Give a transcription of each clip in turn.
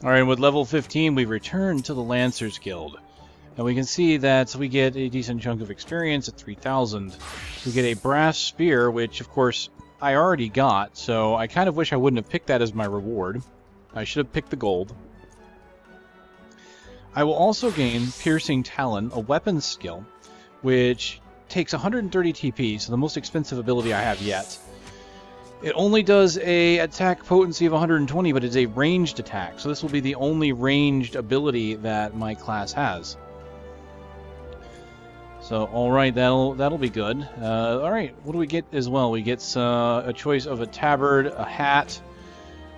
Alright, with level 15, we've returned to the Lancers Guild. And we can see that we get a decent chunk of experience at 3,000. We get a brass spear, which, of course, I already got, so I kind of wish I wouldn't have picked that as my reward. I should have picked the gold. I will also gain Piercing Talon, a weapons skill, which takes 130 TP, so the most expensive ability I have yet. It only does a attack potency of 120, but it's a ranged attack, so this will be the only ranged ability that my class has. So, alright, that'll be good. Alright, what do we get as well? We get a choice of a tabard, a hat,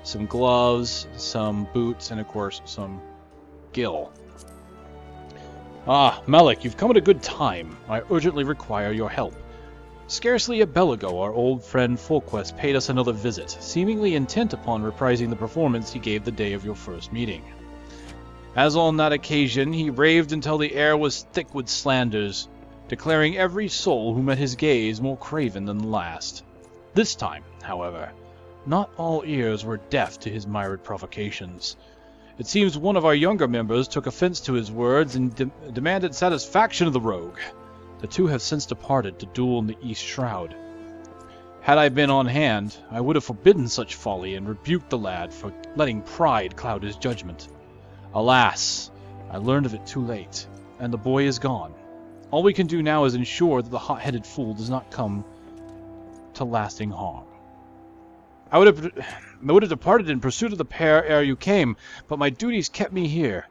some gloves, some boots, and of course, some gil. Ah, Malik, you've come at a good time. I urgently require your help. Scarcely a bell ago, our old friend Folquest paid us another visit, seemingly intent upon reprising the performance he gave the day of your first meeting. As on that occasion, he raved until the air was thick with slanders, declaring every soul who met his gaze more craven than the last. This time, however, not all ears were deaf to his myriad provocations. It seems one of our younger members took offense to his words and demanded satisfaction of the rogue. The two have since departed to duel in the East Shroud. Had I been on hand, I would have forbidden such folly and rebuked the lad for letting pride cloud his judgment. Alas, I learned of it too late, and the boy is gone. All we can do now is ensure that the hot-headed fool does not come to lasting harm. I would have departed in pursuit of the pair ere you came, but my duties kept me here.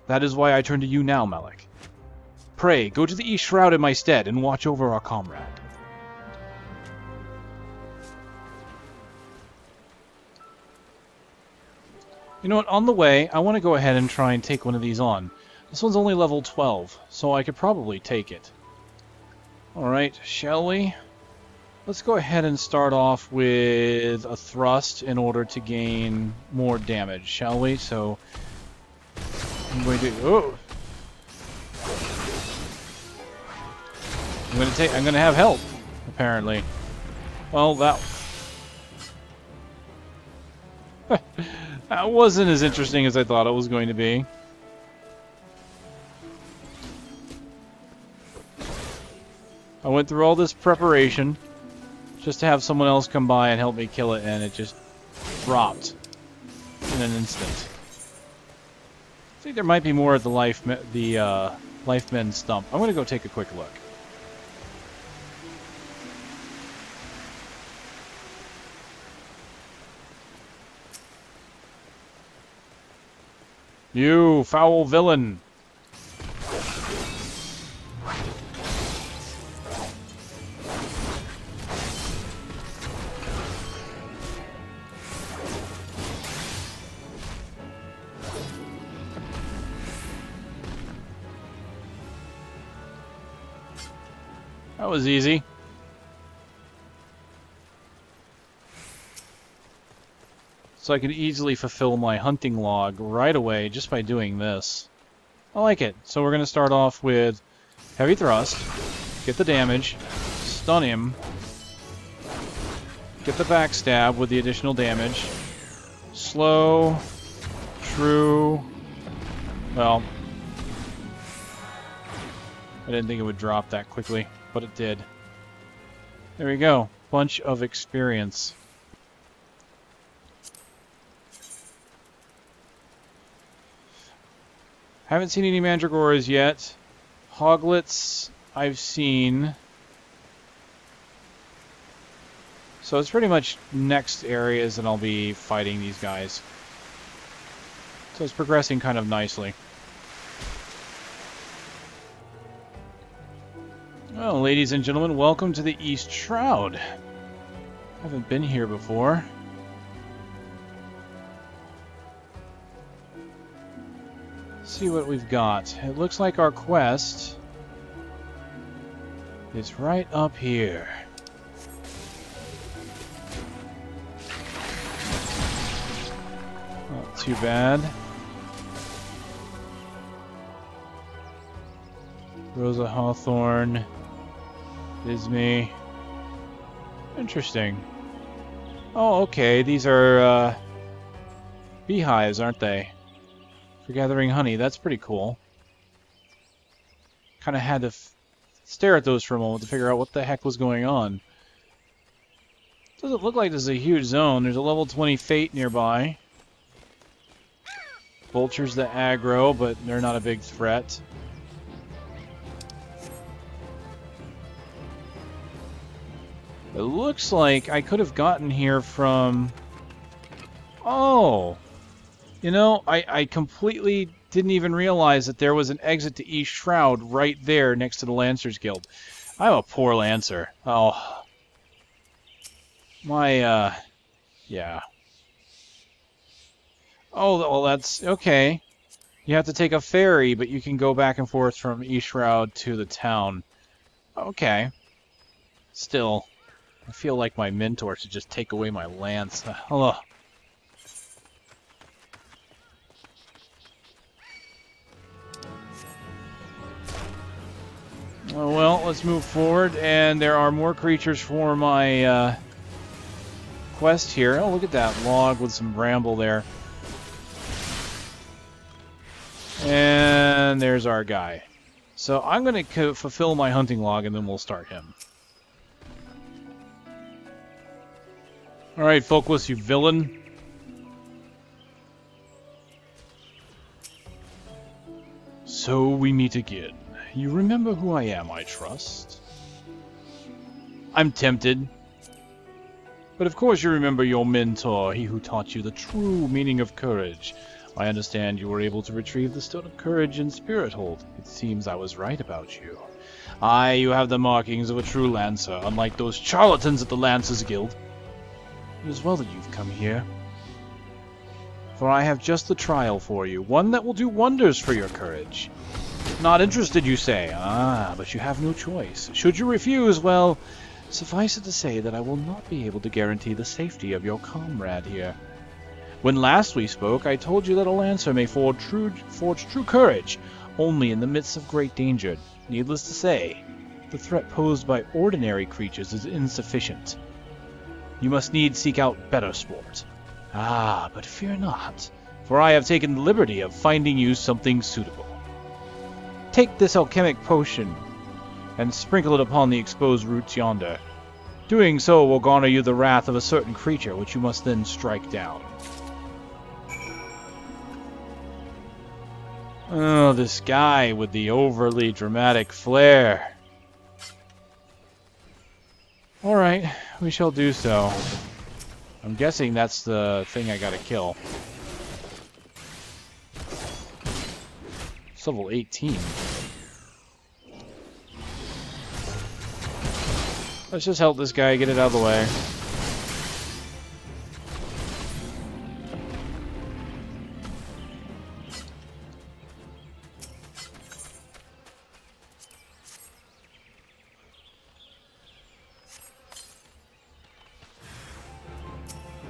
That is why I turn to you now, Malik. Pray, go to the East Shroud in my stead and watch over our comrade. You know what, on the way, I want to go ahead and try and take one of these on. This one's only level 12, so I could probably take it. Alright, shall we? Let's go ahead and start off with a thrust in order to gain more damage, shall we? So, I'm going to... Oh! I'm gonna have help, apparently. Well, that wasn't as interesting as I thought it was going to be. I went through all this preparation just to have someone else come by and help me kill it, and it just dropped in an instant. I think there might be more at the Lifemen stump. I'm gonna go take a quick look. You foul villain! That was easy. So I can easily fulfill my hunting log right away just by doing this. I like it. So we're going to start off with heavy thrust, get the damage, stun him, get the backstab with the additional damage, slow, true, well, I didn't think it would drop that quickly, but it did. There we go. Bunch of experience. Haven't seen any mandragores yet. Hoglets I've seen. So it's pretty much next areas that I'll be fighting these guys. So it's progressing kind of nicely. Well, ladies and gentlemen, welcome to the East Shroud. Haven't been here before. See what we've got. It looks like our quest is right up here. Not too bad. Rosa Hawthorne, Bisme. Interesting. Oh, okay. These are beehives, aren't they? For gathering honey. That's pretty cool. Kind of had to stare at those for a moment to figure out what the heck was going on. Doesn't look like this is a huge zone. There's a level 20 Fate nearby. Vultures that aggro, but they're not a big threat. It looks like I could have gotten here from... Oh! You know, I completely didn't even realize that there was an exit to East Shroud right there next to the Lancers Guild. I'm a poor Lancer. Oh. My, yeah. Oh, well, that's... Okay. You have to take a ferry, but you can go back and forth from East Shroud to the town. Okay. Still, I feel like my mentor should just take away my lance. Hello. Oh, well, let's move forward, and there are more creatures for my quest here. Oh, look at that log with some bramble there. And there's our guy. So I'm going to fulfill my hunting log, and then we'll start him. Alright, Focus, you villain. So we meet again. You remember who I am, I trust? I'm tempted. But of course you remember your mentor, he who taught you the true meaning of courage. I understand you were able to retrieve the Stone of Courage in Spirit Hold. It seems I was right about you. Aye, you have the markings of a true Lancer, unlike those charlatans at the Lancers Guild. It is well that you've come here. For I have just the trial for you, one that will do wonders for your courage. Not interested, you say? Ah, but you have no choice. Should you refuse, well, suffice it to say that I will not be able to guarantee the safety of your comrade here. When last we spoke, I told you that a Lancer may forge true courage only in the midst of great danger. Needless to say, the threat posed by ordinary creatures is insufficient. You must needs seek out better sport. Ah, but fear not, for I have taken the liberty of finding you something suitable. Take this alchemic potion, and sprinkle it upon the exposed roots yonder. Doing so will garner you the wrath of a certain creature, which you must then strike down. Oh, this guy with the overly dramatic flair. Alright, we shall do so. I'm guessing that's the thing I gotta kill. It's level 18. Let's just help this guy get it out of the way.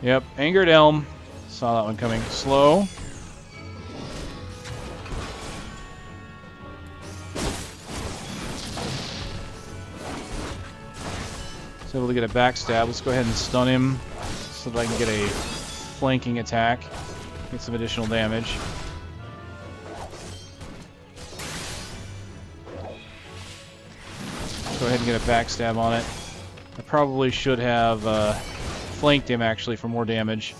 Yep, Angered Elm. Saw that one coming. Slow. He's able to get a backstab. Let's go ahead and stun him so that I can get a flanking attack. Get some additional damage. Go ahead and get a backstab on it. I probably should have flanked him actually for more damage.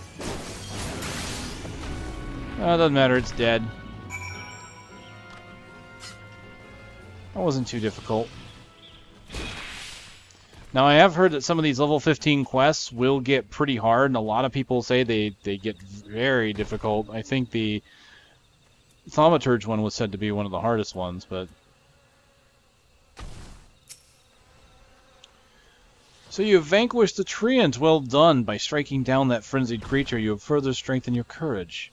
Doesn't matter, it's dead. That wasn't too difficult. Now I have heard that some of these level 15 quests will get pretty hard, and a lot of people say they get very difficult. I think the Thaumaturge one was said to be one of the hardest ones, but... So you have vanquished the Treant. Well done. By striking down that frenzied creature, you have further strengthened your courage.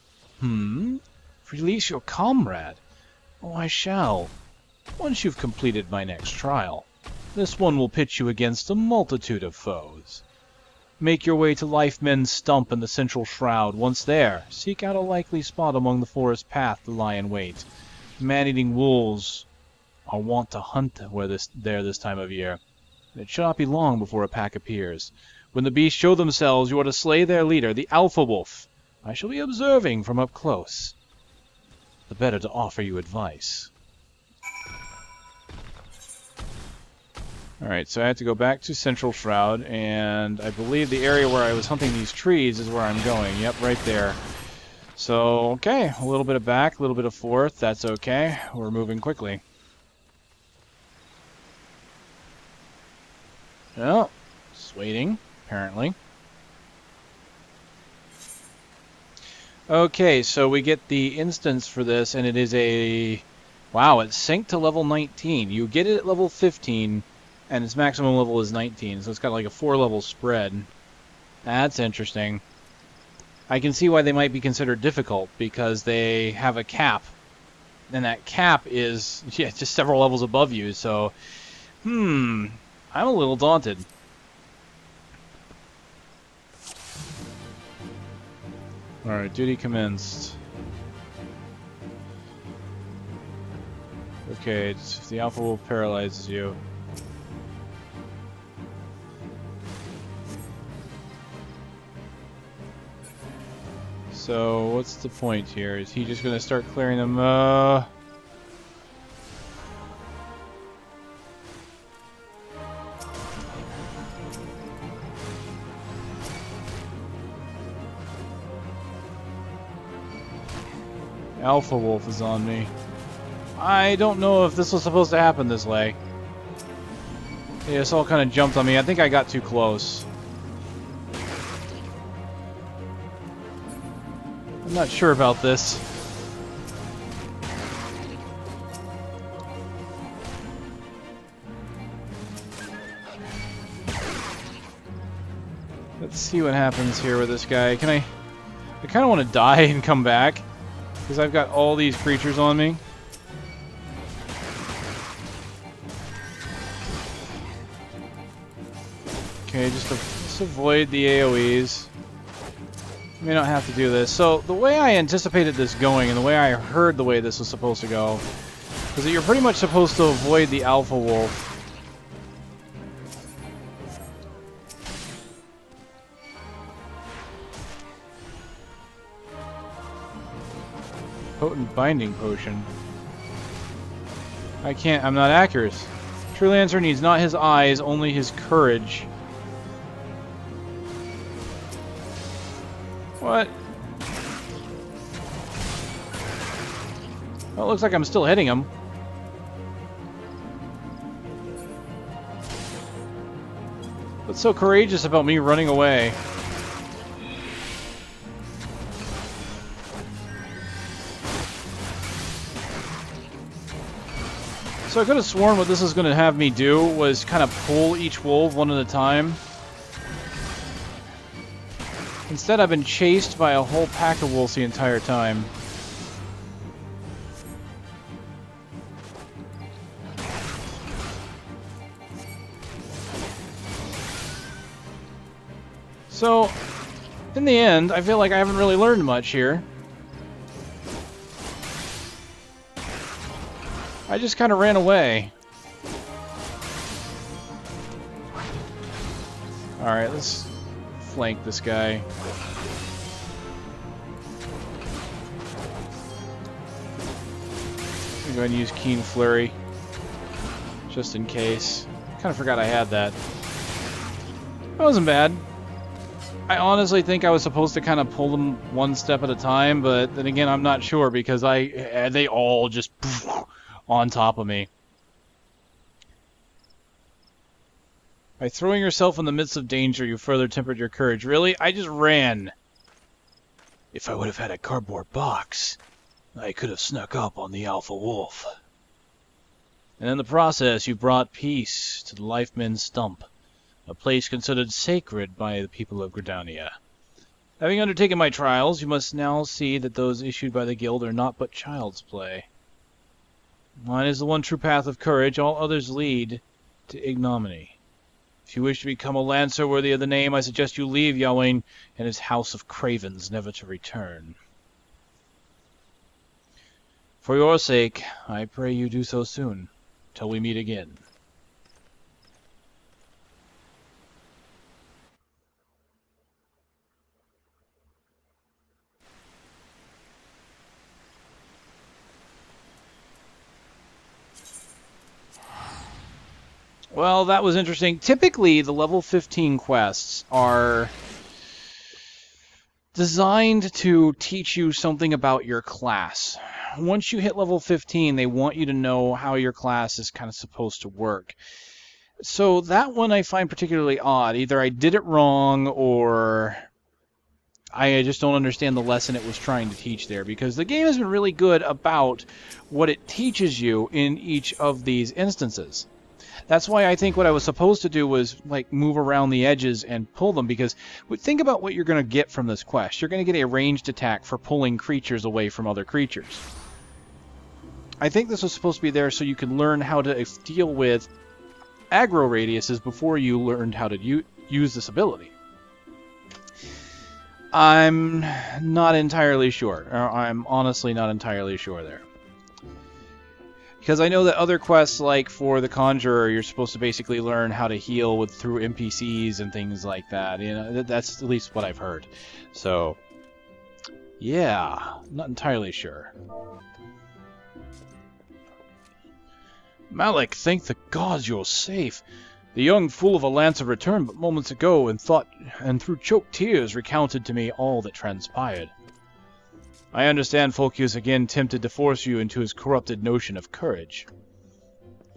Release your comrade? Oh, I shall. Once you've completed my next trial. This one will pit you against a multitude of foes. Make your way to Lifemen's Stump in the central Shroud. Once there, seek out a likely spot among the forest path to lie in wait. Man-eating wolves are wont to hunt there this time of year. It shall not be long before a pack appears. When the beasts show themselves, you are to slay their leader, the Alpha Wolf. I shall be observing from up close. The better to offer you advice. Alright, so I have to go back to Central Shroud, and I believe the area where I was hunting these trees is where I'm going. Yep, right there. So, okay, a little bit of back, a little bit of forth, that's okay. We're moving quickly. Oh, just waiting, apparently. Okay, so we get the instance for this, and it is a... Wow, it's synced to level 19. You get it at level 15, and its maximum level is 19, so it's got like a 4-level spread. That's interesting. I can see why they might be considered difficult, because they have a cap. And that cap is just several levels above you, so... I'm a little daunted. Alright, duty commenced. Okay, if the Alpha Wolf paralyzes you. So, what's the point here? Is he just gonna start clearing them? Alpha Wolf is on me. I don't know if this was supposed to happen this way. Yeah, this all kind of jumped on me. I think I got too close. I'm not sure about this. Let's see what happens here with this guy. Can I kind of want to die and come back, because I've got all these creatures on me. Okay, just avoid the AoEs. May not have to do this. So, the way I anticipated this going, and the way I heard the way this was supposed to go, is that you're pretty much supposed to avoid the Alpha Wolf. Potent Binding Potion. I'm not accurate. True Lancer needs not his eyes, only his courage. What? Well, it looks like I'm still hitting him. What's so courageous about me running away? So I could have sworn what this is going to have me do was kind of pull each wolf one at a time. Instead, I've been chased by a whole pack of wolves the entire time. So, in the end, I feel like I haven't really learned much here. I just kind of ran away. Alright, let's flank this guy. I'm going to use Keen Flurry, just in case. Kind of forgot I had that. That wasn't bad. I honestly think I was supposed to kind of pull them one step at a time, but then again, I'm not sure because they all just on top of me. By throwing yourself in the midst of danger, you further tempered your courage. Really? I just ran. If I would have had a cardboard box, I could have snuck up on the Alpha Wolf. And in the process, you brought peace to the Lifemen's Stump, a place considered sacred by the people of Gridania. Having undertaken my trials, you must now see that those issued by the guild are not but child's play. Mine is the one true path of courage, all others lead to ignominy. If you wish to become a lancer worthy of the name, I suggest you leave Yawain and his house of cravens, never to return. For your sake, I pray you do so soon, till we meet again. Well, that was interesting. Typically, the level 15 quests are designed to teach you something about your class. Once you hit level 15, they want you to know how your class is kind of supposed to work. So that one I find particularly odd. Either I did it wrong, or I just don't understand the lesson it was trying to teach there, because the game has been really good about what it teaches you in each of these instances. That's why I think what I was supposed to do was like move around the edges and pull them, because think about what you're going to get from this quest. You're going to get a ranged attack for pulling creatures away from other creatures. I think this was supposed to be there so you can learn how to deal with aggro radiuses before you learned how to use this ability. I'm not entirely sure. I'm honestly not entirely sure there. Because I know that other quests, like for the Conjurer, you're supposed to basically learn how to heal through NPCs and things like that. You know, that's at least what I've heard. So, yeah, not entirely sure. Malik, thank the gods you're safe. The young fool of a Lancer returned but moments ago and through choked tears recounted to me all that transpired. I understand Fulcius again tempted to force you into his corrupted notion of courage.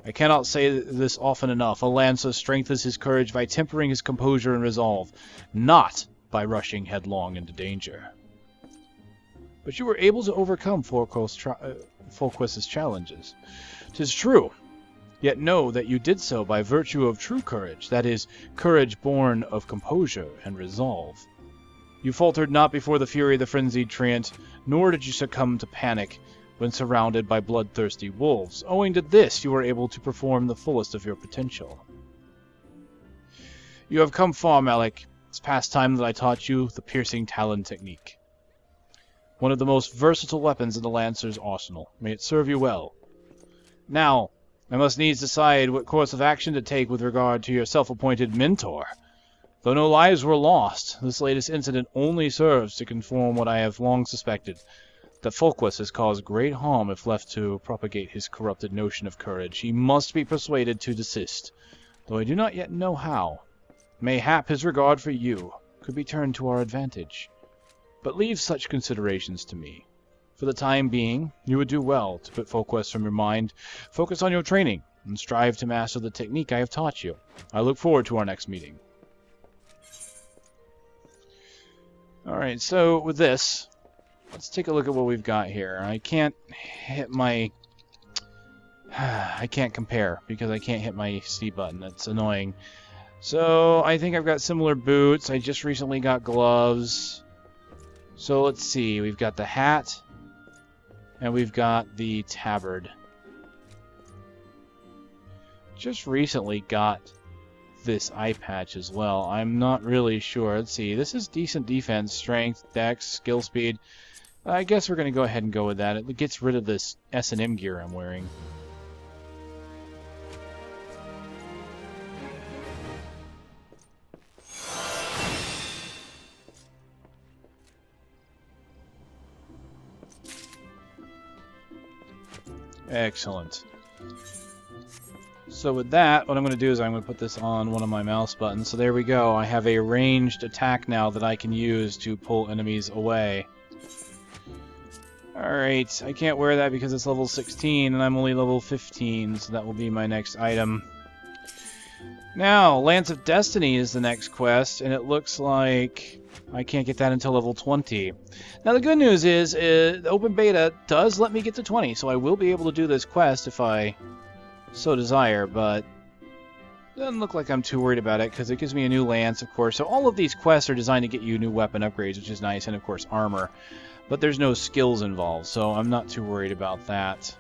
I cannot say this often enough. A Lancer strengthens his courage by tempering his composure and resolve, not by rushing headlong into danger. But you were able to overcome Fulcius's challenges. 'Tis true, yet know that you did so by virtue of true courage, that is, courage born of composure and resolve. You faltered not before the fury of the frenzied treant, nor did you succumb to panic when surrounded by bloodthirsty wolves. Owing to this, you were able to perform the fullest of your potential. You have come far, Malik. It's past time that I taught you the piercing talon technique. One of the most versatile weapons in the Lancer's arsenal. May it serve you well. Now, I must needs decide what course of action to take with regard to your self-appointed mentor. Though no lives were lost, this latest incident only serves to confirm what I have long suspected, that Fulcius has caused great harm if left to propagate his corrupted notion of courage. He must be persuaded to desist, though I do not yet know how. Mayhap his regard for you could be turned to our advantage. But leave such considerations to me. For the time being, you would do well to put Fulcius from your mind, focus on your training, and strive to master the technique I have taught you. I look forward to our next meeting. Alright, so with this, let's take a look at what we've got here. I can't hit my... I can't compare, because I can't hit my C button. That's annoying. So, I think I've got similar boots. I just recently got gloves. So, let's see. We've got the hat, and we've got the tabard. Just recently got this eye patch as well. I'm not really sure. Let's see. This is decent defense, strength, dex, skill speed. I guess we're going to go ahead and go with that. It gets rid of this S&M gear I'm wearing. Excellent. So with that, what I'm going to do is I'm going to put this on one of my mouse buttons. So there we go. I have a ranged attack now that I can use to pull enemies away. Alright, I can't wear that because it's level 16 and I'm only level 15, so that will be my next item. Now, Lance of Destiny is the next quest, and it looks like I can't get that until level 20. Now the good news is, the open beta does let me get to 20, so I will be able to do this quest if I so desire, but doesn't look like I'm too worried about it, because it gives me a new lance, of course. So all of these quests are designed to get you new weapon upgrades, which is nice, and of course armor. But there's no skills involved, so I'm not too worried about that.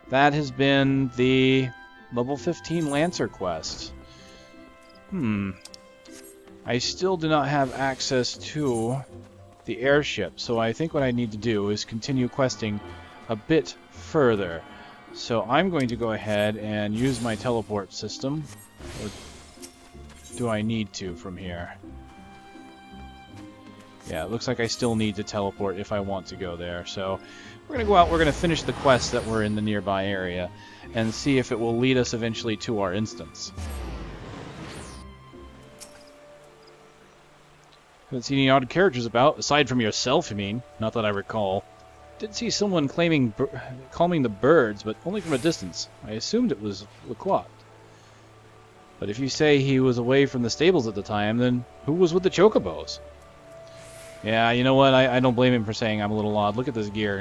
That has been the level 15 Lancer quest. I still do not have access to the airship, so I think what I need to do is continue questing a bit further. So I'm going to go ahead and use my teleport system. Or do I need to from here? Yeah, it looks like I still need to teleport if I want to go there. So We're going to go out, we're going to finish the quests that were in the nearby area, and see if it will lead us eventually to our instance. Haven't seen any odd characters about, aside from yourself, you mean? Not that I recall. Did see someone calming the birds, but only from a distance. I assumed it was Leclotte. But if you say he was away from the stables at the time, then who was with the chocobos? Yeah, you know what? I don't blame him for saying I'm a little odd. Look at this gear.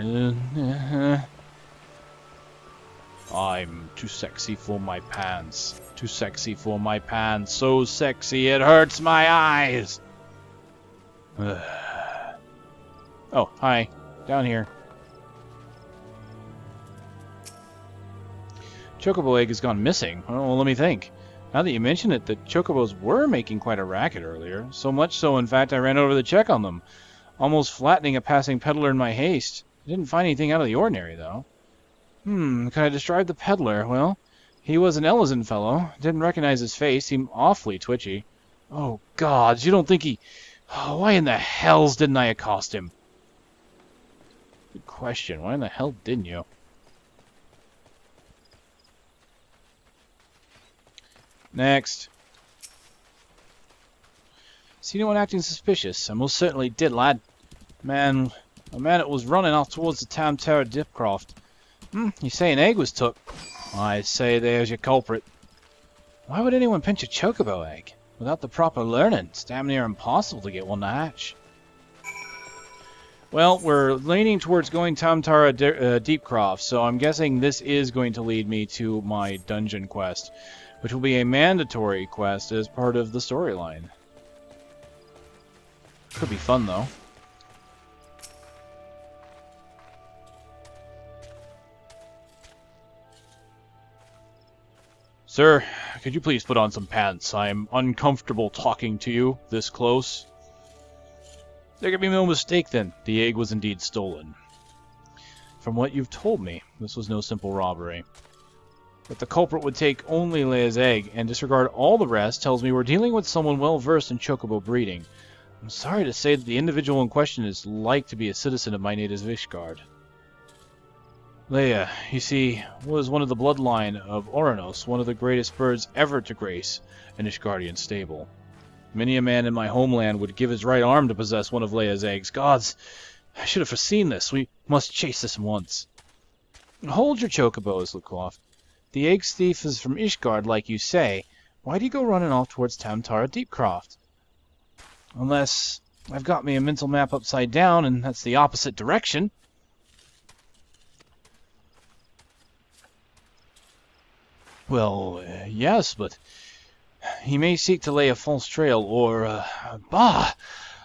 I'm too sexy for my pants. Too sexy for my pants. So sexy it hurts my eyes. Oh, hi. Down here. Chocobo egg has gone missing. Oh, let me think. Now that you mention it, the chocobos were making quite a racket earlier. So much so, in fact, I ran over to check on them, almost flattening a passing peddler in my haste. I didn't find anything out of the ordinary, though. Can I describe the peddler? Well, he was an Ellison fellow. Didn't recognize his face. Seemed awfully twitchy. Oh, gods, you don't think he... Oh, why in the hells didn't I accost him? Good question. Why in the hell didn't you? Next. See anyone acting suspicious? I most certainly did, lad. A man that was running off towards the town tower Dipcroft. You say an egg was took. I say there's your culprit. Why would anyone pinch a chocobo egg? Without the proper learning, it's damn near impossible to get one to hatch. Well, we're leaning towards going Town Tower Deepcroft, so I'm guessing this is going to lead me to my dungeon quest, which will be a mandatory quest as part of the storyline. Could be fun, though. Sir, could you please put on some pants? I'm uncomfortable talking to you this close. There can be no mistake, then. The egg was indeed stolen. From what you've told me, this was no simple robbery. But the culprit would take only Leia's egg and disregard all the rest tells me we're dealing with someone well-versed in chocobo breeding. I'm sorry to say that the individual in question is like to be a citizen of my native Ishgard. Leia, you see, was one of the bloodline of Oranos, one of the greatest birds ever to grace an Ishgardian stable. Many a man in my homeland would give his right arm to possess one of Leia's eggs. Gods, I should have foreseen this. We must chase this once. Hold your chocobos, Leclotte. The eggs thief is from Ishgard, like you say. Why do you go running off towards Town Tara Deepcroft? Unless I've got me a mental map upside down, and that's the opposite direction. Well, yes, but he may seek to lay a false trail, or, bah!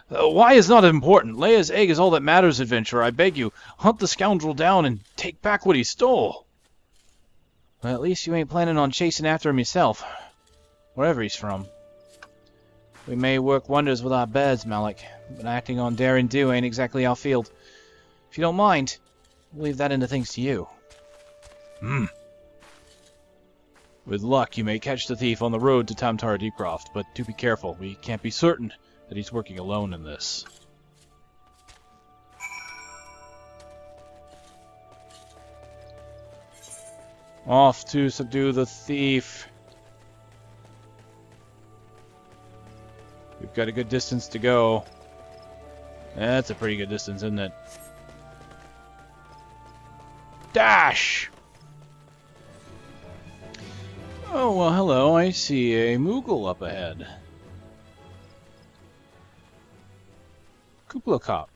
Why is not important? Leia's egg is all that matters, adventurer. I beg you, hunt the scoundrel down and take back what he stole. Well, at least you ain't planning on chasing after him yourself, wherever he's from. We may work wonders with our birds, Malik, but acting on dare and do ain't exactly our field. If you don't mind, we'll leave that into things to you. With luck, you may catch the thief on the road to Town Tara Deepcroft, but do be careful. We can't be certain that he's working alone in this. Off to subdue the thief. We've got a good distance to go. That's a pretty good distance, isn't it? Dash! Oh, well, hello. I see a Moogle up ahead. Kupla Cop.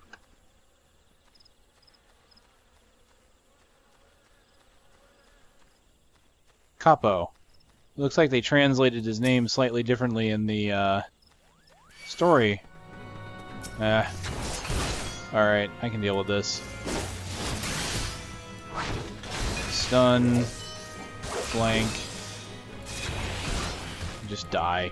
Capo. Looks like they translated his name slightly differently in the story. Alright, I can deal with this. Stun. Flank. Just die.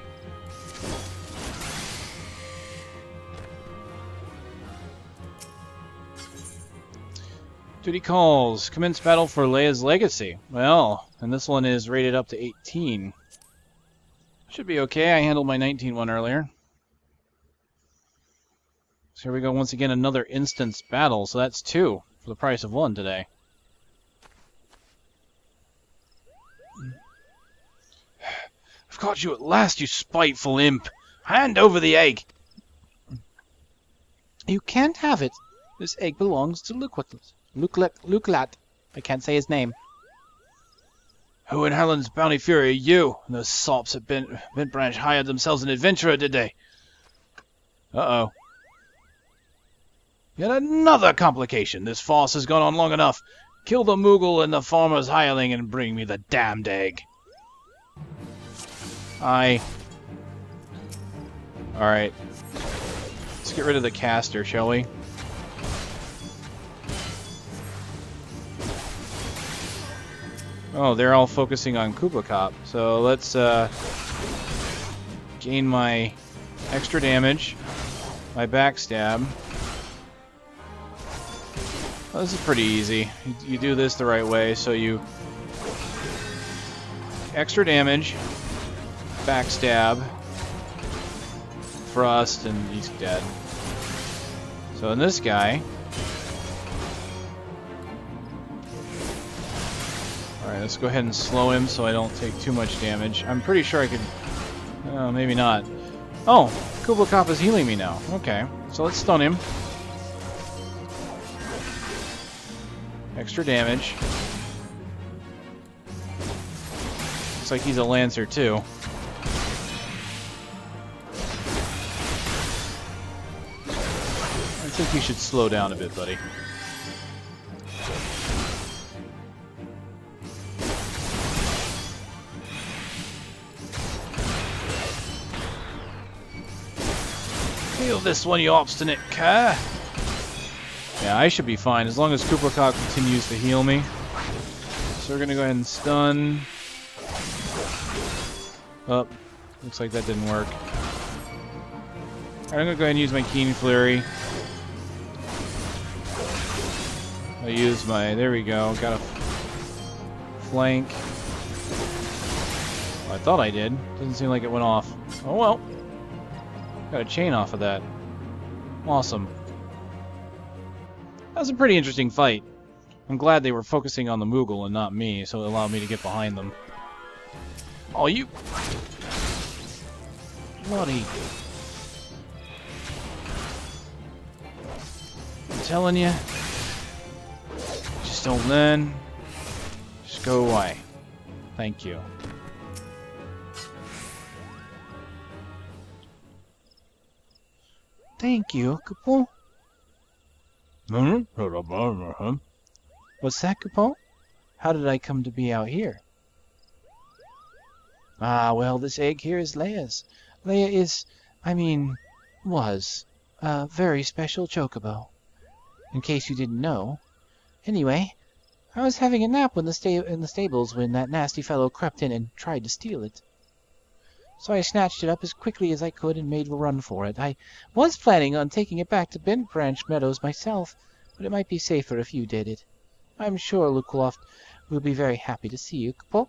Duty calls. Commence battle for Leia's legacy. Well, and this one is rated up to 18. Should be okay. I handled my 19 one earlier. So here we go once again, another instance battle. So that's 2. for the price of one today. I've caught you at last, you spiteful imp! Hand over the egg! You can't have it. This egg belongs to Luklat. I can't say his name. Who in Helen's bounty fury are you? And those sops at Bent Branch hired themselves an adventurer, did they? Uh-oh. Yet another complication. This farce has gone on long enough. Kill the Moogle and the farmer's hireling and bring me the damned egg. Alright. Let's get rid of the caster, shall we? Oh, they're all focusing on Kubakop. So let's gain my extra damage, my backstab. Well, this is pretty easy. You do this the right way, so you extra damage, backstab, thrust, and he's dead. So in this guy, alright, let's go ahead and slow him so I don't take too much damage. I'm pretty sure I could... maybe not. Oh, Kubakop is healing me now. Okay, so let's stun him. Extra damage. Looks like he's a Lancer too. I think you should slow down a bit, buddy. Heal this one, you obstinate cur! Yeah, I should be fine as long as Kubakop continues to heal me. So we're gonna go ahead and stun. Oh, looks like that didn't work. Alright, I'm gonna go ahead and use my Keen Flurry. I use my... there we go. Got a flank. Well, I thought I did. Doesn't seem like it went off. Oh well. Got a chain off of that. Awesome. That was a pretty interesting fight. I'm glad they were focusing on the Moogle and not me, so it allowed me to get behind them. Oh, you... bloody... I'm telling you. Just don't learn. Just go away. Thank you. Thank you, Kupal. What's that, Kupal? How did I come to be out here? Ah, well, this egg here is Leia's. Leia is, was, a very special chocobo. In case you didn't know. Anyway, I was having a nap in the stables when that nasty fellow crept in and tried to steal it. So I snatched it up as quickly as I could and made a run for it. I was planning on taking it back to Bent Branch Meadows myself, but it might be safer if you did it. I'm sure Lukloft will be very happy to see you, Kupal.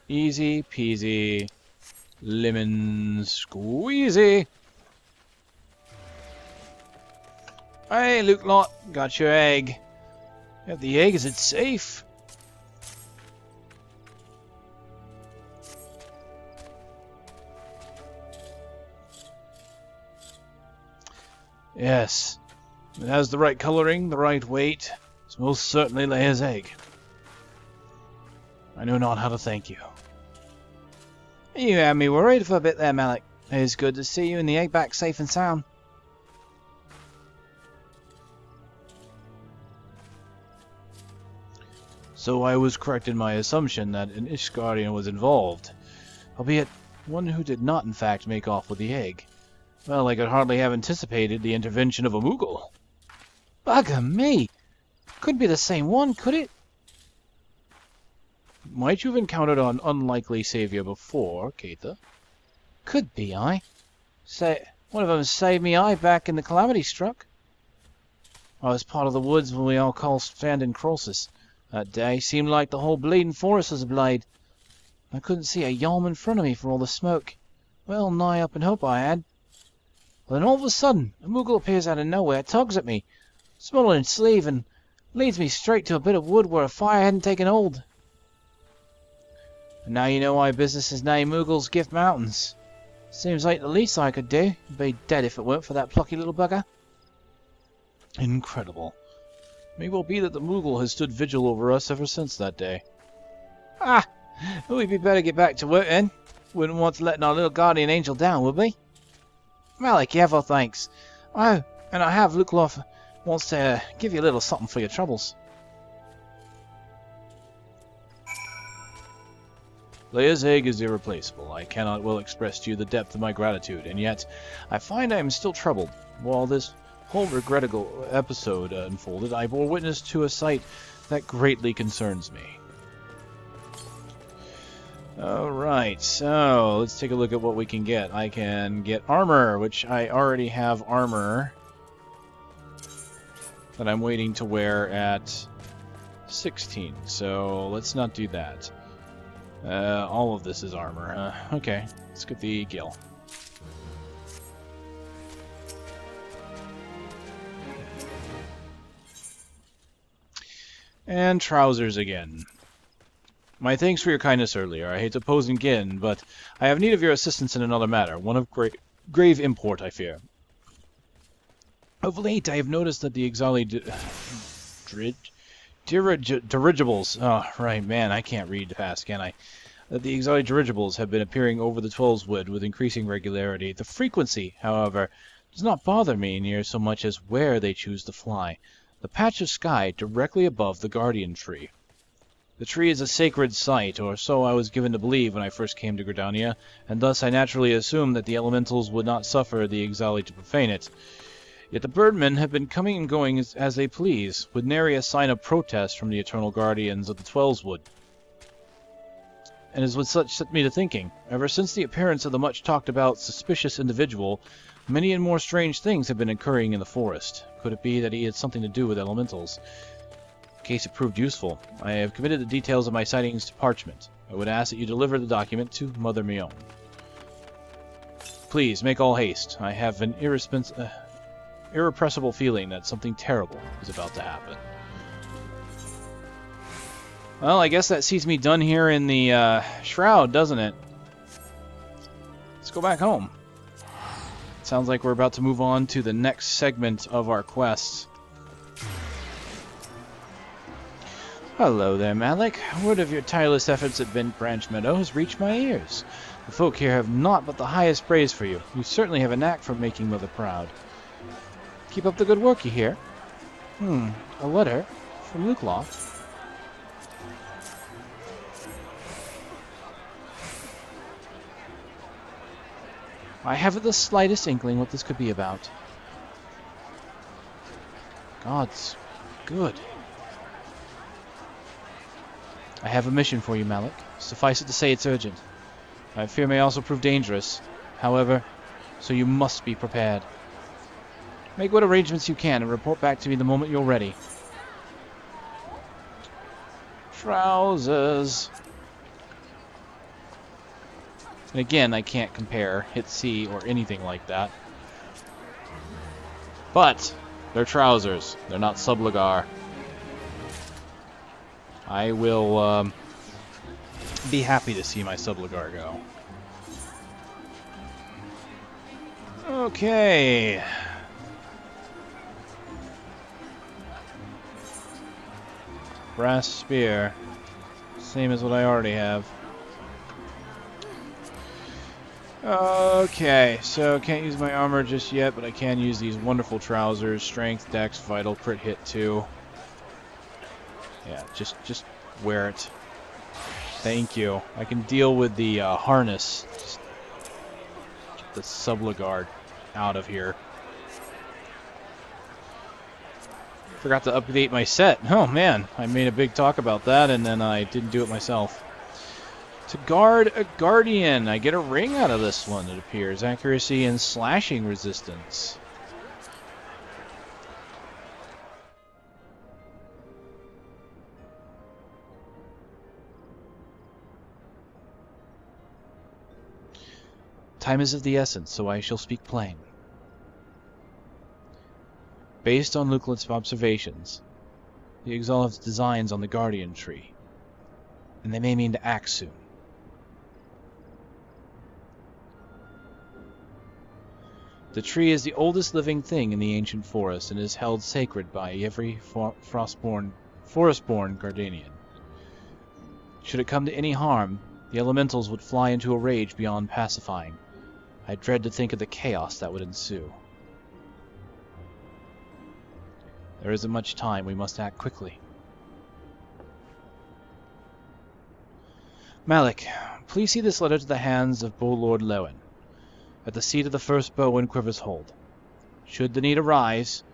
Easy peasy, lemon squeezy. Hey, Lukelot, got your egg. You have the egg, is it safe? Yes, it has the right coloring, the right weight. It's most certainly Leia's egg. I know not how to thank you. You had me worried for a bit there, Malik. It's good to see you and the egg back safe and sound. So I was correct in my assumption that an Ishgardien was involved, albeit one who did not in fact make off with the egg. Well, I could hardly have anticipated the intervention of a Moogle. Bugger me! Couldn't be the same one, could it? Might you have encountered an unlikely savior before, Keitha? Could be, aye. Say, one of them saved me eye back in the calamity struck. I was part of the woods when we all called stand in Crossus. That day seemed like the whole bleeding forest was ablaze. I couldn't see a yalm in front of me for all the smoke. Well nigh up in hope I had. But then all of a sudden, a Moogle appears out of nowhere, tugs at me, smoldering sleeve, and leads me straight to a bit of wood where a fire hadn't taken hold. And now you know why business is named Moogle's Gift Mountains. Seems like the least I could do. I'd be dead if it weren't for that plucky little bugger. Incredible. May well be that the Moogle has stood vigil over us ever since that day. Ah! We'd be better get back to work then. Wouldn't want to let our little guardian angel down, would we? Malik, you have our thanks. Oh, and I have Lukloff wants to give you a little something for your troubles. Leia's egg is irreplaceable. I cannot well express to you the depth of my gratitude, and yet I find I am still troubled. While this whole regrettable episode unfolded, I bore witness to a sight that greatly concerns me. Alright, so let's take a look at what we can get. I can get armor, which I already have armor that I'm waiting to wear at 16, so let's not do that. All of this is armor. Okay, let's get the Gil. And trousers again. My thanks for your kindness earlier. I hate to pose again, but I have need of your assistance in another matter, one of grave import, I fear. Of late, I have noticed that the XIV dirigibles... Oh, right, man, I can't read fast, can I? That the XIV dirigibles have been appearing over the Twelveswood with increasing regularity. The frequency, however, does not bother me near so much as where they choose to fly. The patch of sky directly above the Guardian Tree. The tree is a sacred site, or so I was given to believe when I first came to Gridania, and thus I naturally assumed that the elementals would not suffer the XIV to profane it. Yet the birdmen have been coming and going as they please, with nary a sign of protest from the eternal guardians of the Twelveswood. And as with such set me to thinking, ever since the appearance of the much-talked-about suspicious individual, many and more strange things have been occurring in the forest. Could it be that he had something to do with elementals? In case it proved useful, I have committed the details of my sightings to parchment. I would ask that you deliver the document to Mother Mion. Please, make all haste. I have an irrepressible feeling that something terrible is about to happen. Well, I guess that sees me done here in the Shroud, doesn't it? Let's go back home. Sounds like we're about to move on to the next segment of our quest. Hello there, Malik. Word of your tireless efforts at Bent Branch Meadow has reached my ears. The folk here have naught but the highest praise for you. You certainly have a knack for making Mother proud. Keep up the good work, you hear? A letter from Lukloff. I haven't the slightest inkling what this could be about. God's good. I have a mission for you, Malik. Suffice it to say it's urgent. I fear may also prove dangerous. However, so you must be prepared. Make what arrangements you can and report back to me the moment you're ready. Trousers. And again, I can't compare Hit C or anything like that. But they're trousers. They're not subligar. I will be happy to see my subligar go. Okay. Brass spear. Same as what I already have. Okay, so can't use my armor just yet, but I can use these wonderful trousers. Strength, dex, vital, crit hit 2. Yeah, just wear it. Thank you. I can deal with the harness. Just get the subligar out of here. Forgot to update my set. Oh man, I made a big talk about that and then I didn't do it myself. To guard a guardian, I get a ring out of this one, it appears. Accuracy and slashing resistance. Time is of the essence, so I shall speak plain. Based on Lukelet's observations, the Exile has designs on the Guardian Tree, and they may mean to act soon. The tree is the oldest living thing in the ancient forest and is held sacred by every forest-born Gridanian. Should it come to any harm, the elementals would fly into a rage beyond pacifying. I dread to think of the chaos that would ensue. There isn't much time, we must act quickly. Malik, please see this letter to the hands of Bull Lord Lowen, at the seat of the first bow and quiver's hold. Should the need arise,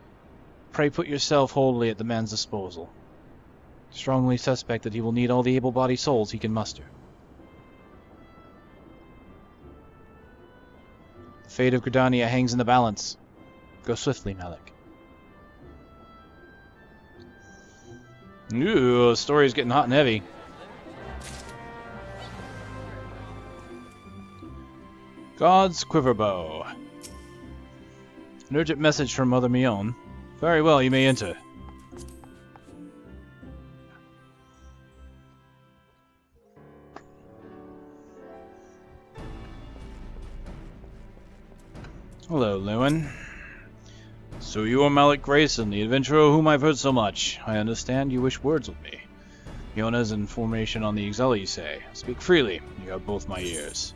pray put yourself wholly at the man's disposal. Strongly suspect that he will need all the able-bodied souls he can muster. The fate of Gridania hangs in the balance. Go swiftly, Malik. Ooh, the story's getting hot and heavy. God's Quiverbow. An urgent message from Mother Mion. Very well, you may enter. Hello, Lewin. So you are Malik Grayson, the adventurer whom I've heard so much. I understand you wish words with me. Miona's information on the Exile, you say. Speak freely. You have both my ears.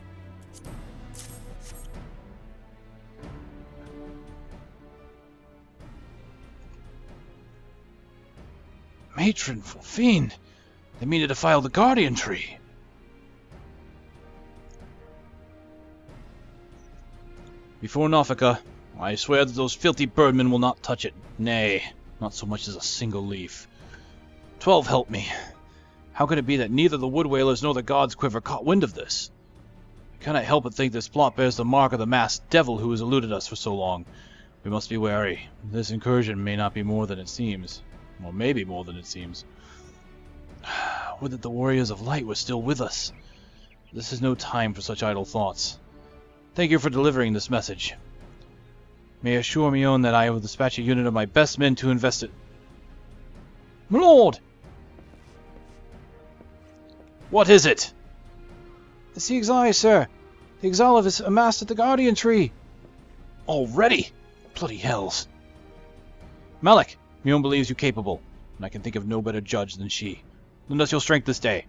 Matron for fiend! They mean to defile the Guardian Tree! Before Nofika, I swear that those filthy birdmen will not touch it. Nay, not so much as a single leaf. 12 help me. How can it be that neither the Wood Whalers nor the God's Quiver caught wind of this? I cannot help but think this plot bears the mark of the masked devil who has eluded us for so long. We must be wary. This incursion may not be more than it seems. Or maybe more than it seems. Would that the warriors of light were still with us. This is no time for such idle thoughts. Thank you for delivering this message. May assure Mion that I will dispatch a unit of my best men to invest it. My lord! What is it? It's the Exile, sir. The Exile is amassed at the Guardian Tree. Already? Bloody hells. Malik, Mion believes you capable, and I can think of no better judge than she. Lend us your strength this day.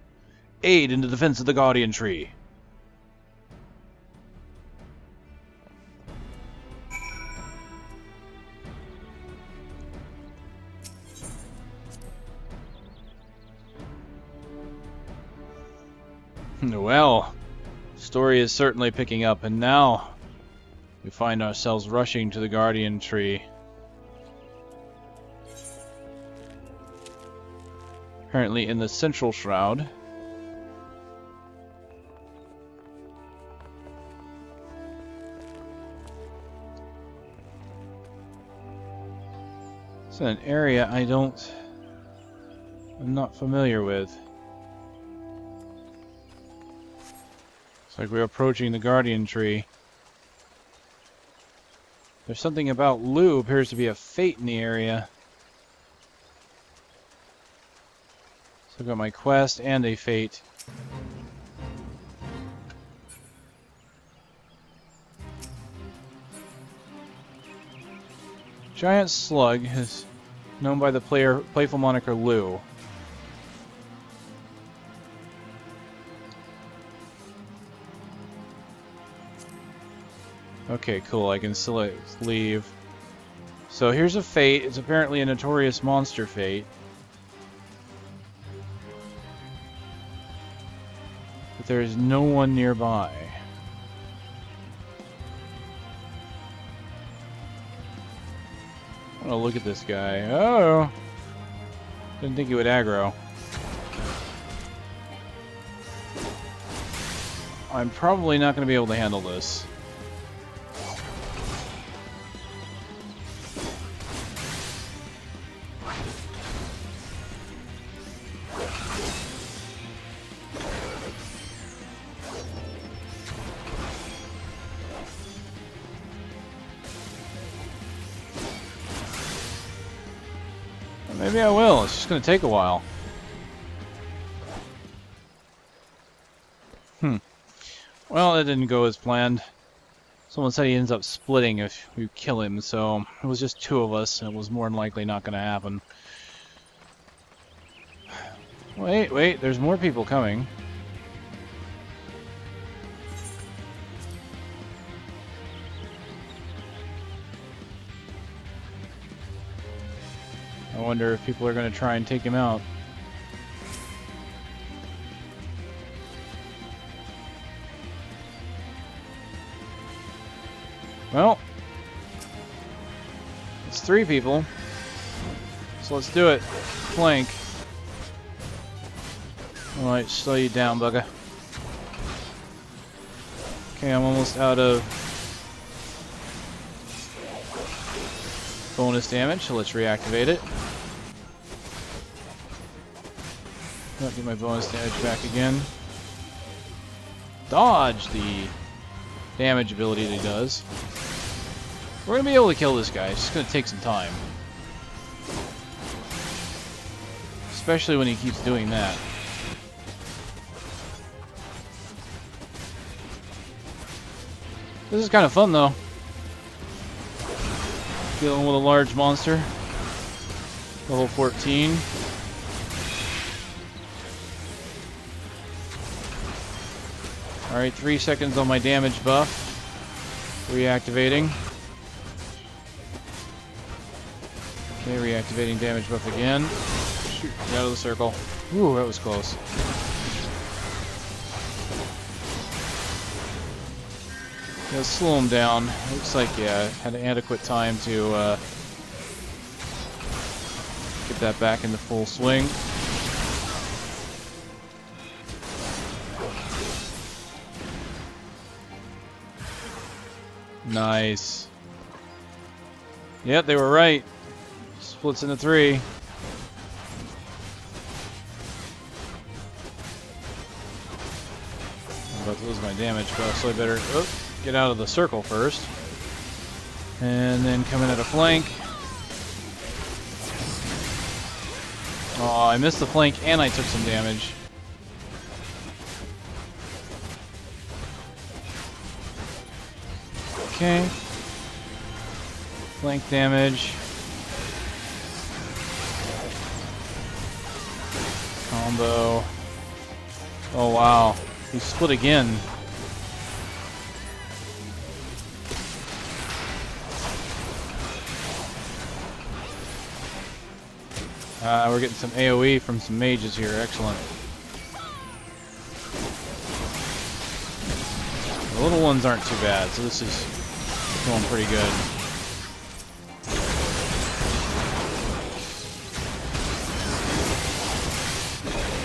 Aid in the defense of the Guardian Tree. Well, the story is certainly picking up, and now we find ourselves rushing to the Guardian Tree. Apparently in the central shroud. It's an area I'm not familiar with. It's like we're approaching the Guardian Tree. There's something about Lou appears to be a fate in the area. So I've got my quest and a fate. Giant Slug is known by the playful moniker Lou. Okay, cool. I can select leave. So here's a fate. It's apparently a notorious monster fate. But there is no one nearby. I want to look at this guy. Oh! Didn't think he would aggro. I'm probably not going to be able to handle this. Maybe I will. It's just going to take a while. Well, it didn't go as planned. Someone said he ends up splitting if we kill him, so it was just 2 of us, and it was more than likely not going to happen. Wait, there's more people coming. I wonder if people are going to try and take him out. Well, it's 3 people, so let's do it. Flank. Alright, slow you down, bugger. Okay, I'm almost out of bonus damage, so let's reactivate it. I'll get my bonus damage back again. Dodge the damage ability that he does. We're going to be able to kill this guy. It's just going to take some time. Especially when he keeps doing that. This is kind of fun, though. Dealing with a large monster. Level 14. Alright, 3 seconds on my damage buff. Reactivating. Okay, reactivating damage buff again. Shoot, get out of the circle. Ooh, that was close. Let's slow him down. Looks like, yeah, had adequate time to get that back into full swing. Nice. Yep, they were right. Splits into 3. I'm about to lose my damage buff, so I better get out of the circle first. And then come in at a flank. Oh, I missed the flank and I took some damage. Okay. Flank damage. Combo. Oh wow. He split again. We're getting some AoE from some mages here. Excellent. The little ones aren't too bad, so this is going pretty good.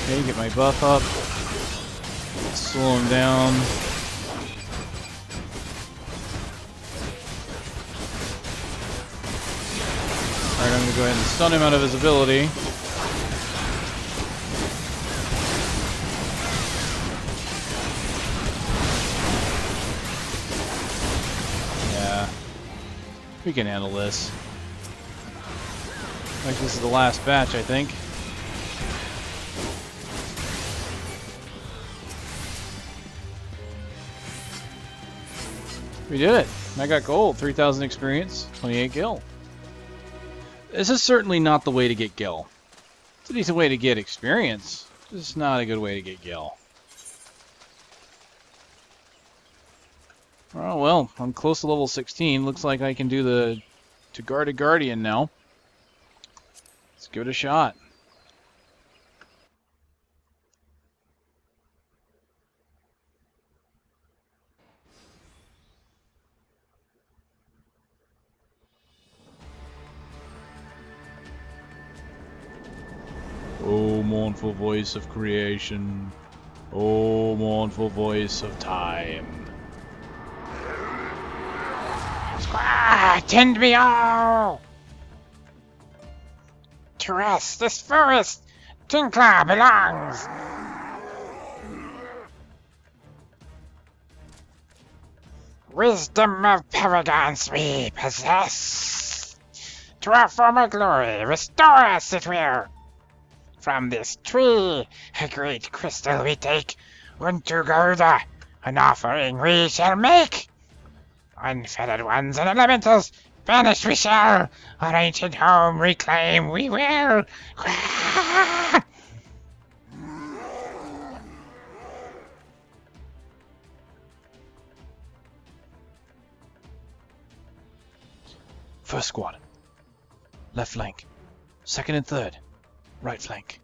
Okay, get my buff up. Slow him down. Alright, I'm going to go ahead and stun him out of his ability. Yeah. We can handle this. Like this is the last batch, I think. We did it. I got gold. 3,000 experience, 28 gil. This is certainly not the way to get gil. It's a decent way to get experience. It's just not a good way to get gil. Oh well, I'm close to level 16. Looks like I can do the to guard a guardian now. Let's give it a shot. O mournful voice of creation, O mournful voice of time. Tend me all! To us, this forest, Tinkler belongs! Wisdom of paragons we possess, to our former glory. Restore us, it will. From this tree, a great crystal we take, unto Gerda, an offering we shall make. Unfettered ones and elementals, vanish we shall, our ancient home reclaim we will. First squad. Left flank. Second and third. Right flank.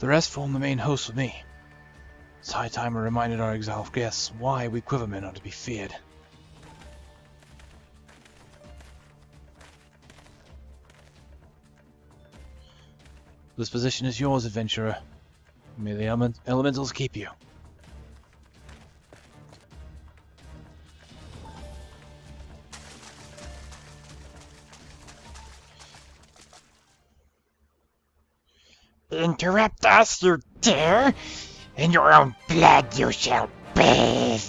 The rest form the main host with me. It's high time we reminded our exiled guests why we Quivermen are to be feared. This position is yours, adventurer. May the elementals keep you. Interrupt us, you dare? In your own blood you shall bathe.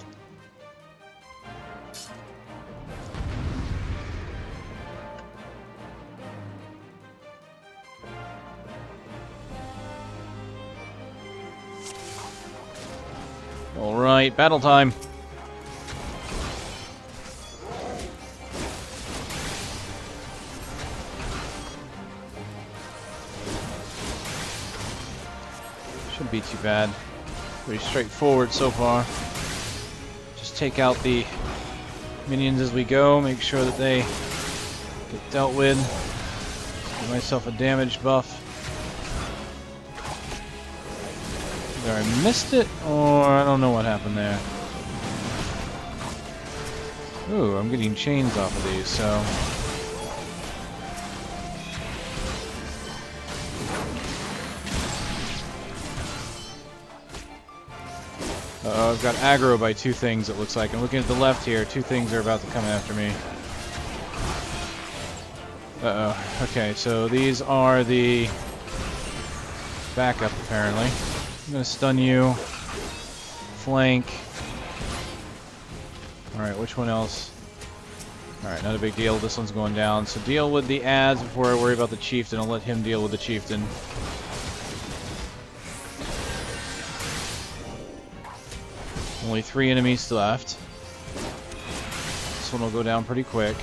Alright, battle time. Shouldn't be too bad. Pretty straightforward so far. Just take out the minions as we go, make sure that they get dealt with. Give myself a damage buff. Either I missed it, or I don't know what happened there. Ooh, I'm getting chains off of these, so... I've got aggro by two things, it looks like. I'm looking at the left here. Two things are about to come after me. Uh-oh. Okay, so these are the backup, apparently. I'm going to stun you. Flank. Alright, which one else? Alright, not a big deal. This one's going down. So deal with the ads before I worry about the chieftain. I'll let him deal with the chieftain. Only 3 enemies left. This one will go down pretty quick.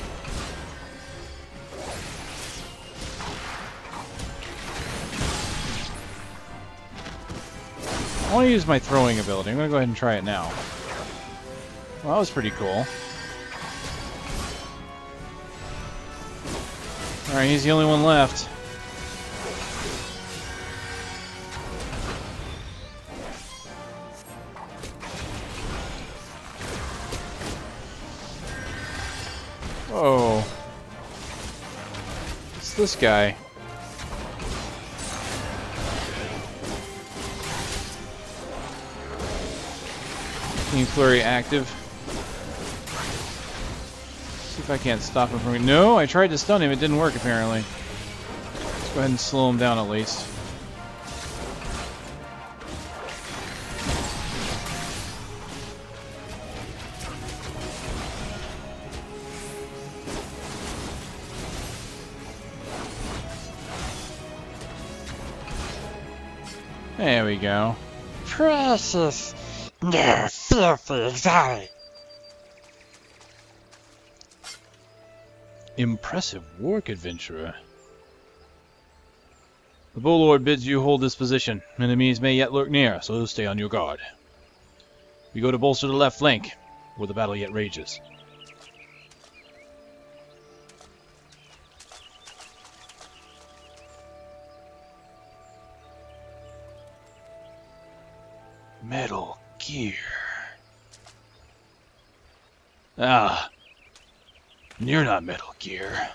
I want to use my throwing ability. I'm going to go ahead and try it now. Well, that was pretty cool. Alright, he's the only one left. Whoa. It's this guy. Team Flurry active. See if I can't stop him from... No, I tried to stun him. It didn't work, apparently. Let's go ahead and slow him down at least. There we go. Precious. No, filthy exotic. Impressive work, adventurer. The Bullord bids you hold this position. Enemies may yet lurk near, so stay on your guard. We go to bolster the left flank, where the battle yet rages. Metal Gear. Ah, you're not Metal Gear.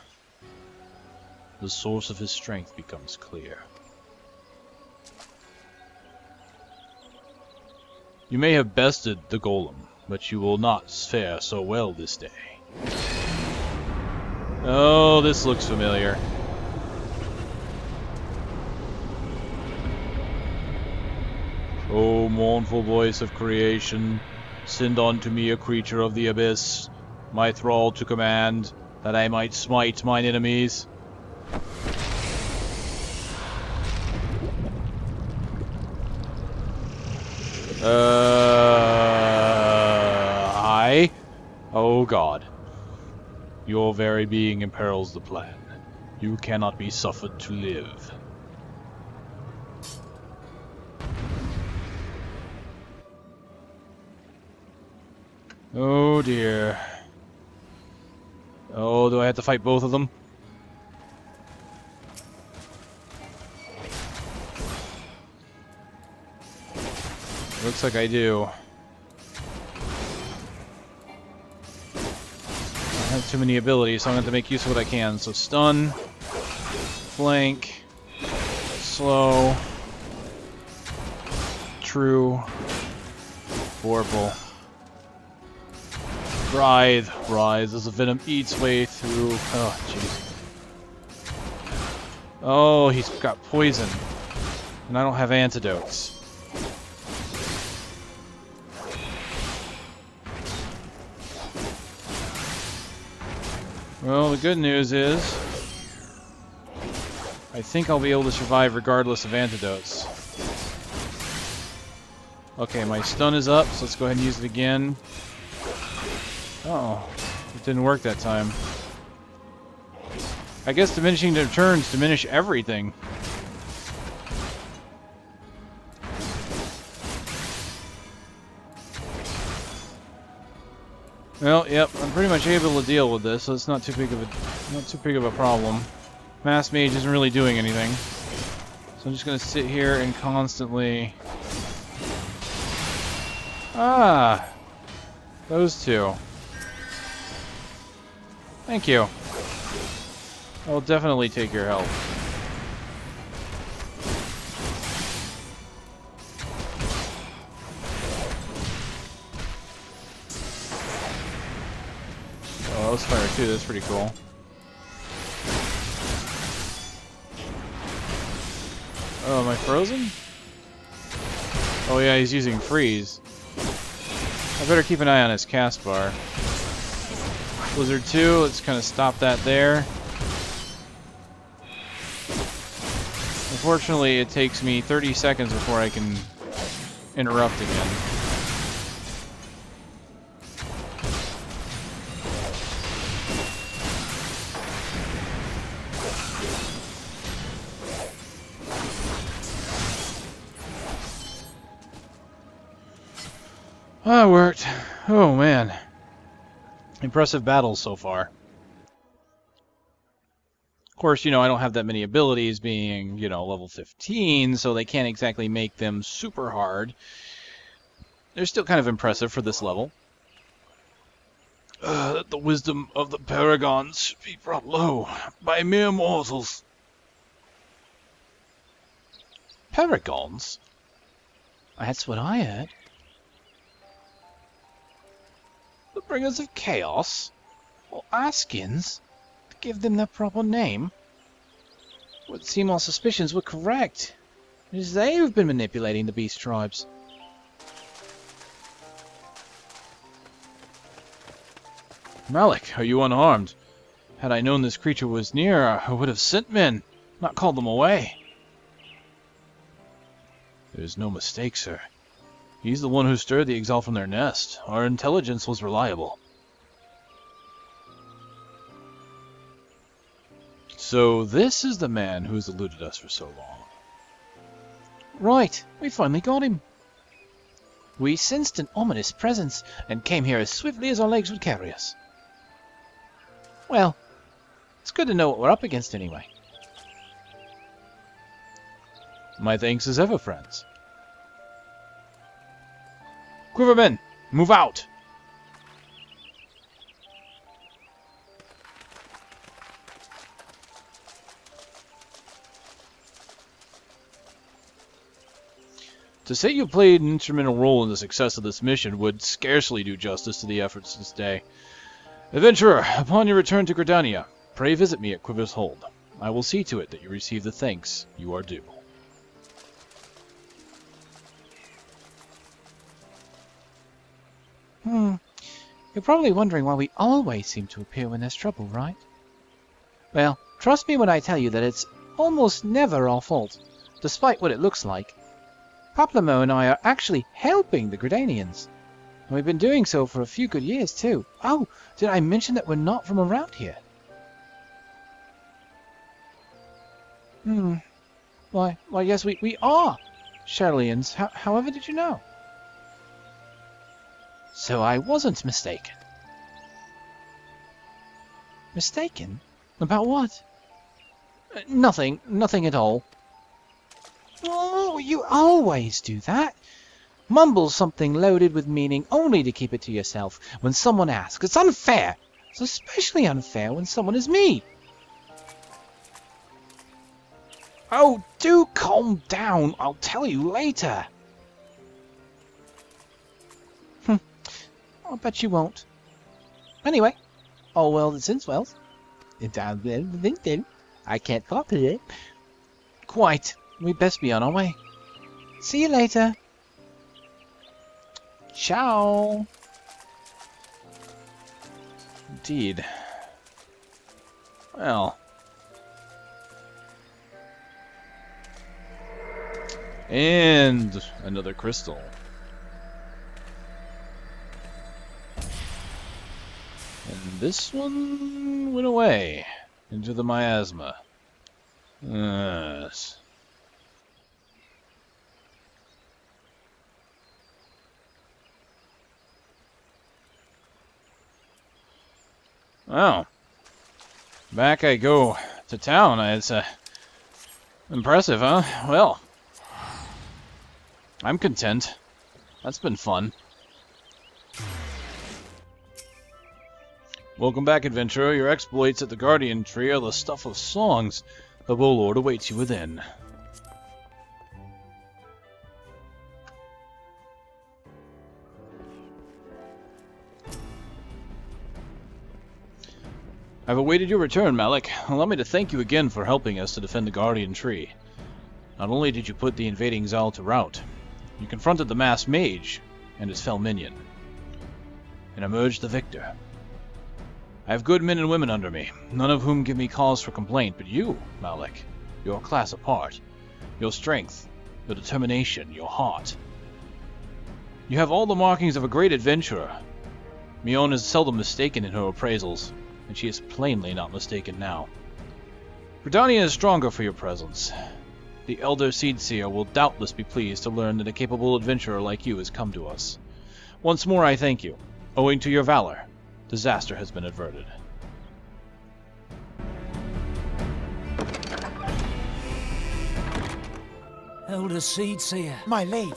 The source of his strength becomes clear. You may have bested the golem, but you will not fare so well this day. Oh, this looks familiar. O mournful voice of creation, send unto me a creature of the abyss, my thrall to command, that I might smite mine enemies. I? Oh God. Your very being imperils the plan. You cannot be suffered to live. Oh dear. Oh, do I have to fight both of them? Looks like I do. I have too many abilities, so I'm going to have to make use of what I can. So stun, flank, slow, true, vorpal. Writhe, writhe as the venom eats way through. Oh, jeez. Oh, he's got poison. And I don't have antidotes. Well, the good news is, I think I'll be able to survive regardless of antidotes. Okay, my stun is up, so let's go ahead and use it again. Oh, it didn't work that time. I guess diminishing the turns diminish everything. Well, yep, I'm pretty much able to deal with this, so it's not too big of a problem. Mass Mage isn't really doing anything. So I'm just gonna sit here and constantly... Ah! Those two. Thank you. I will definitely take your help. Oh, let's fire too, that's pretty cool. Oh, am I frozen? Oh yeah, he's using freeze. I better keep an eye on his cast bar. Blizzard 2, let's kind of stop that there. Unfortunately, it takes me 30 seconds before I can interrupt again. That worked. Oh man. Impressive battles so far. Of course, you know, I don't have that many abilities being, you know, level 15, so they can't exactly make them super hard. They're still kind of impressive for this level. That the wisdom of the paragons should be brought low by mere mortals. Paragons? That's what I heard. The bringers of chaos? Or Askins? To give them their proper name? It would seem our suspicions were correct. It is they who've been manipulating the beast tribes. Malik, are you unharmed? Had I known this creature was near, I would have sent men, not called them away. There's no mistake, sir. He's the one who stirred the exile from their nest. Our intelligence was reliable. So this is the man who's eluded us for so long. Right, we finally got him. We sensed an ominous presence and came here as swiftly as our legs would carry us. Well, it's good to know what we're up against anyway. My thanks as ever, friends. Quivermen, move out! To say you played an instrumental role in the success of this mission would scarcely do justice to the efforts this day. Adventurer, upon your return to Gridania, pray visit me at Quiver's Hold. I will see to it that you receive the thanks you are due. You're probably wondering why we always seem to appear when there's trouble, right? Well, trust me when I tell you that it's almost never our fault, despite what it looks like. Paplamo and I are actually helping the Gridanians. And we've been doing so for a few good years, too. Oh, did I mention that we're not from around here? Why, yes, we are Sherlians. However did you know? So I wasn't mistaken. Mistaken? About what? Nothing at all. Oh, you always do that. Mumble something loaded with meaning only to keep it to yourself when someone asks. It's unfair. It's especially unfair when someone is me. Oh, do calm down. I'll tell you later. I'll bet you won't. Anyway, all well that since well. I can't copy it. Quite. We'd best be on our way. See you later. Ciao. Indeed. Well. And another crystal. And this one went away into the miasma. Yes. Well, back I go to town. It's impressive, huh? Well, I'm content. That's been fun. Welcome back, adventurer. Your exploits at the Guardian Tree are the stuff of songs. The Bowlord awaits you within. I've awaited your return, Malik. Allow me to thank you again for helping us to defend the Guardian Tree. Not only did you put the invading Zal to rout, you confronted the masked mage and his fell minion, and emerged the victor. I have good men and women under me, none of whom give me cause for complaint, but you, Malik, you're a class apart. Your strength, your determination, your heart. You have all the markings of a great adventurer. Mion is seldom mistaken in her appraisals, and she is plainly not mistaken now. Gridania is stronger for your presence. The Elder Seedseer will doubtless be pleased to learn that a capable adventurer like you has come to us. Once more I thank you. Owing to your valor, disaster has been averted. Elder Seedseer. My lady.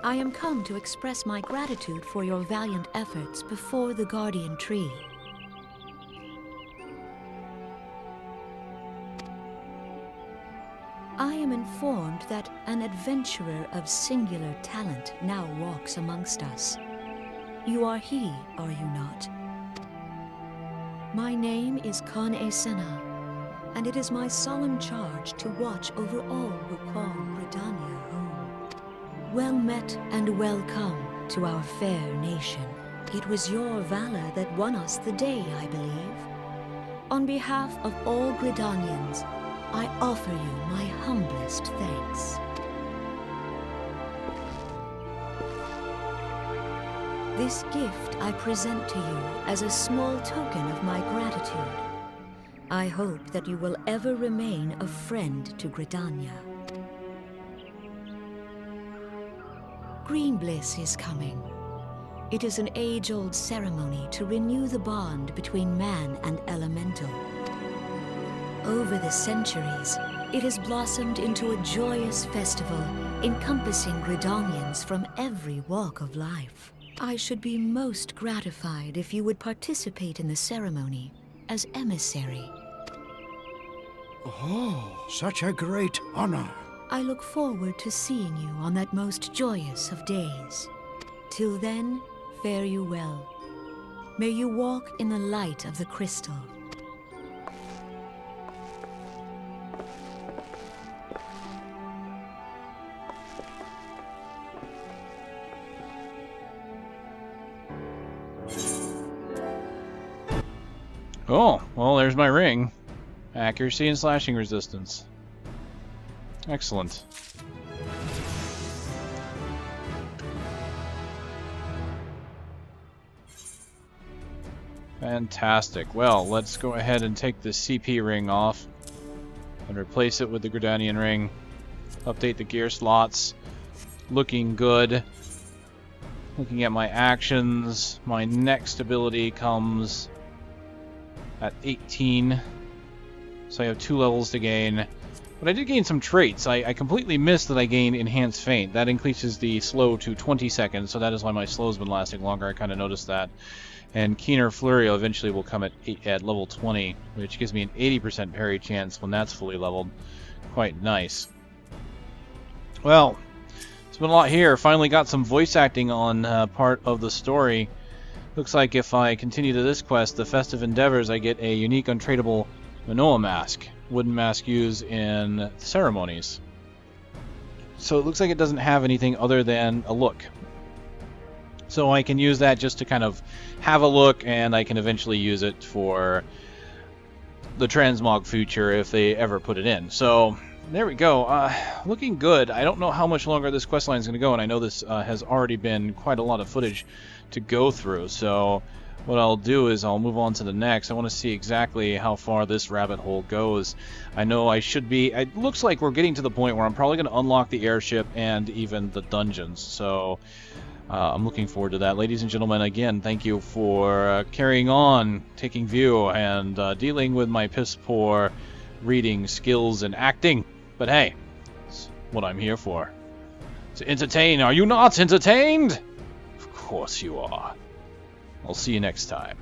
I am come to express my gratitude for your valiant efforts before the Guardian Tree. I am informed that an adventurer of singular talent now walks amongst us. You are he, are you not? My name is Kan-e-Senna, and it is my solemn charge to watch over all who call Gridania home. Well met and welcome to our fair nation. It was your valor that won us the day, I believe. On behalf of all Gridanians, I offer you my humblest thanks. This gift I present to you as a small token of my gratitude. I hope that you will ever remain a friend to Gridania. Green Bliss is coming. It is an age-old ceremony to renew the bond between man and elemental. Over the centuries, it has blossomed into a joyous festival encompassing Gridanians from every walk of life. I should be most gratified if you would participate in the ceremony as emissary. Oh, such a great honor. I look forward to seeing you on that most joyous of days. Till then, fare you well. May you walk in the light of the crystal. Oh, well, there's my ring. Accuracy and slashing resistance. Excellent. Fantastic. Well, let's go ahead and take the CP ring off and replace it with the Gridanian ring. Update the gear slots. Looking good. Looking at my actions, my next ability comes at 18. So I have 2 levels to gain. But I did gain some traits. I completely missed that I gained Enhanced Feint. That increases the slow to 20 seconds, so that is why my slow's been lasting longer. I kind of noticed that. And Keener Flurry eventually will come at level 20, which gives me an 80% parry chance when that's fully leveled. Quite nice. Well, it's been a lot here. Finally got some voice acting on part of the story. Looks like if I continue to this quest, the Festive Endeavors, I get a unique untradeable Manoa mask. Wooden mask used in ceremonies. So it looks like it doesn't have anything other than a look. So I can use that just to kind of have a look, and I can eventually use it for the transmog feature if they ever put it in. So there we go. Looking good. I don't know how much longer this questline is going to go, and I know this has already been quite a lot of footage to go through. So what I'll do is I'll move on to the next. I want to see exactly how far this rabbit hole goes. I know I should be... It looks like we're getting to the point where I'm probably going to unlock the airship and even the dungeons. So I'm looking forward to that. Ladies and gentlemen, again, thank you for carrying on, taking view, and dealing with my piss-poor reading skills and acting. But hey, it's what I'm here for. To entertain. Are you not entertained? Of course you are. I'll see you next time.